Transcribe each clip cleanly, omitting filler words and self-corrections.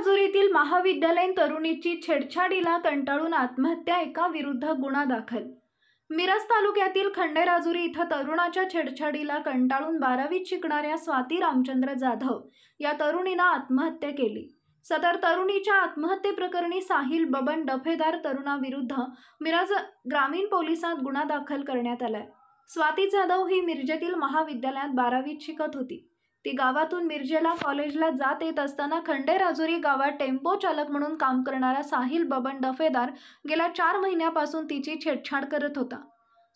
खंडेराजुरीतील महाविद्यालयीन तरुणीची छेडछाडीला कंटाळून आत्महत्या, एका विरुद्ध गुन्हा दाखल। मिरज तालुक्यातील खंडेराजुरी इथं तरुणाच्या छेडछाडीला कंटाळून 12वीत शिकणाऱ्या स्वाती रामचंद्र जाधव या तरुणीनं आत्महत्या केली। सदर तरुणीच्या आत्महत्येप्रकरणी साहिल बबन डफेदार तरुणाविरुद्ध मिरज ग्रामीण पोलिसात गुन्हा दाखल करण्यात आलाय। स्वाती जाधव ही मिरजेतील महाविद्यालयात 12वीत शिकत होती। ती गावातून मिरजेला कॉलेजला जात येत असताना खंडेराजुरी गावात टेम्पो चालक म्हणून काम करणारा साहिल बबन डफेदार गेल्या 4 महिन्यापासून तिची छेडछाड करत होता।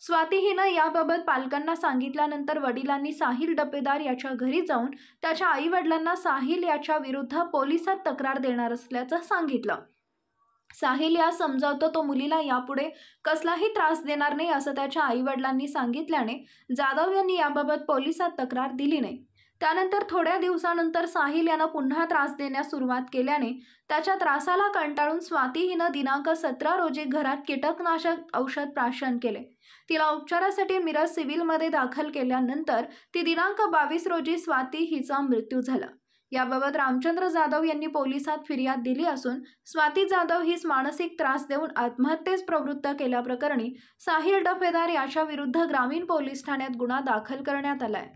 स्वाती हिनं याबाबत पालकांना सांगितल्यानंतर वडिलांनी साहिल डफेदार याच्या घरी जाऊन त्याच्या आई-वडिलांना साहिल याच्या विरुद्ध पोलिसात तक्रार देणार असल्याचं सांगितलं। साहिल या समजावतो तो मुलीला यापुढे कसलाही त्रास देणार नाही असं त्याच्या आई-वडिलांनी सांगितल्याने जाधव यांनी याबाबत पोलिसात तक्रार दिली नाही। त्यानंतर थोड्या दिवसानंतर साहिल यानं पुन्हा त्रास देण्यास सुरुवात केल्याने त्याच्या त्रासाला कंटाळून स्वाती हिनं दिनांक 17 रोजी घरात कीटकनाशक औषध प्राशन केले। तिला उपचारासाठी मिरज सिव्हिलमध्ये दाखल केल्यानंतर ती दिनांक 22 रोजी स्वाती हिचा मृत्यू झाला। याबाबत रामचंद्र जाधव यांनी पोलिसात फिर्याद दिली असून स्वाती जाधव हीच मानसिक त्रास देऊन आत्महत्येस प्रवृत्त केल्याप्रकरणी साहिल डफेदार याच्या विरुद्ध ग्रामीण पोलीस ठाण्यात गुन्हा दाखल करण्यात आलाय।